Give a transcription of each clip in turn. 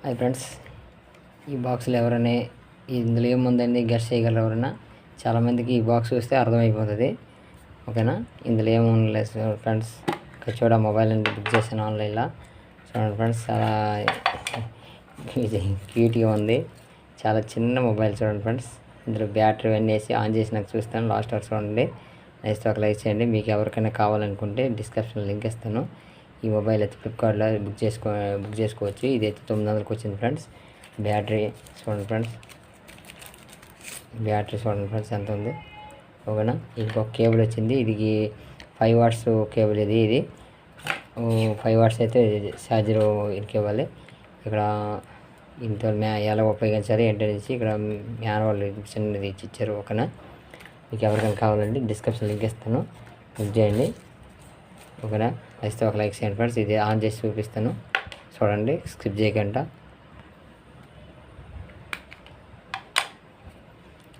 Hi friends, ఈ బాక్స్లో ఎవరైనా ఇందులో ఏముందని గెస్ట్ చేయగలరు ఎవరైనా? చాలామందికి ఈ బాక్స్ చూస్తే అర్థమైపోతుంది. ఓకేనా, ఇందులో ఏముండలేదు ఫ్రెండ్స్. ఇక్కడ మొబైల్ అనేది బుక్ చేశాను ఆన్లైన్లో. చూడండి ఫ్రెండ్స్, చాలా క్యూట్గా ఉంది. చాలా చిన్న మొబైల్ చూడండి ఫ్రెండ్స్. ఇందులో బ్యాటరీ అన్నీ వేసి ఆన్ చేసి నాకు చూస్తాను. లాస్ట్ వరకు చూడండి. నెక్స్ట్ ఒక లైక్ చేయండి. మీకు ఎవరికైనా కావాలనుకుంటే డిస్క్రిప్షన్లో లింక్ ఇస్తాను. ఈ మొబైల్ అయితే ఫ్లిప్కార్ట్లో బుక్ చేసుకోవచ్చు. ఇది అయితే 900కి వచ్చింది ఫ్రెండ్స్. బ్యాటరీ చూడండి ఫ్రెండ్స్, ఎంత ఉంది. ఓకేనా, ఇంకొక కేబుల్ వచ్చింది. ఇది 5 వాట్స్ కేబుల్. ఇది 5 వాట్స్ అయితే ఛార్జర్ ఇవ్వాలి. ఇక్కడ ఇంత ఎలా ఉపయోగించాలి ఏంటనేసి ఇక్కడ మ్యాన్యువల్ చిన్నది ఇచ్చారు. ఓకేనా, మీకు ఎవరికైనా కావాలంటే డిస్క్రిప్షన్ లింక్ ఇస్తాను, బుక్ చేయండి. ఓకేనా, అయితే ఒక లైక్ చేయండి ఫ్రెండ్స్. ఇది ఆన్ చేసి చూపిస్తాను, చూడండి, స్కిప్ చేయకుండా.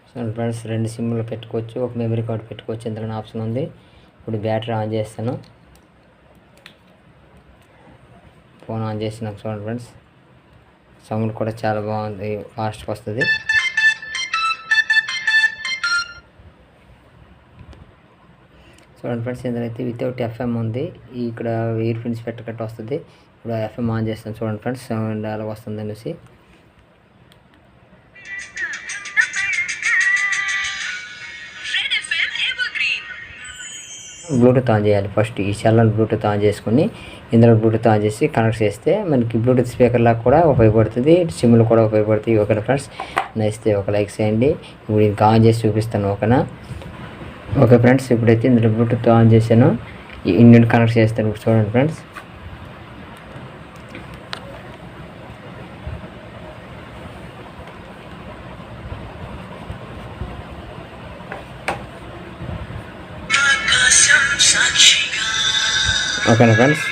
చూడండి ఫ్రెండ్స్, 2 సిమ్లు పెట్టుకోవచ్చు, ఒక మెమరీ కార్డ్ పెట్టుకోవచ్చు. ఇందులో ఆప్షన్ ఉంది. ఇప్పుడు బ్యాటరీ ఆన్ చేస్తాను. ఫోన్ ఆన్ చేసి నాకు చూడండి ఫ్రెండ్స్, సౌండ్ కూడా చాలా బాగుంది, ఫాస్ట్గా వస్తుంది. చూడండి ఫ్రెండ్స్, ఇందులో అయితే వితౌట్ ఎఫ్ఎం ఉంది. ఇక్కడ ఇయర్ ఫోన్స్ పెట్టకట్టు వస్తుంది. ఇప్పుడు ఎఫ్ఎం ఆన్ చేస్తాను. చూడండి ఫ్రెండ్స్, సౌండ్ అలా వస్తుంది అనేసి. బ్లూటూత్ ఆన్ చేయాలి ఫస్ట్. ఈ సెల్లను బ్లూటూత్ ఆన్ చేసుకుని ఇందులో బ్లూటూత్ ఆన్ చేసి కనెక్ట్ చేస్తే మనకి బ్లూటూత్ స్పీకర్లాగా కూడా ఉపయోగపడుతుంది, సిమ్లు కూడా ఉపయోగపడుతాయి. ఓకేనా ఫ్రెండ్స్, నచ్చితే ఒక లైక్ చేయండి. ఇప్పుడు ఇంకా ఆన్ చేసి చూపిస్తాను. ఓకేనా, ఓకే ఫ్రెండ్స్, ఇప్పుడైతే ఇందులో బ్లూటూత్ ఆన్ చేశాను. ఇండియన్ కనెక్ట్ చేస్తాను. చూడండి ఫ్రెండ్స్, ఓకేనా ఫ్రెండ్స్,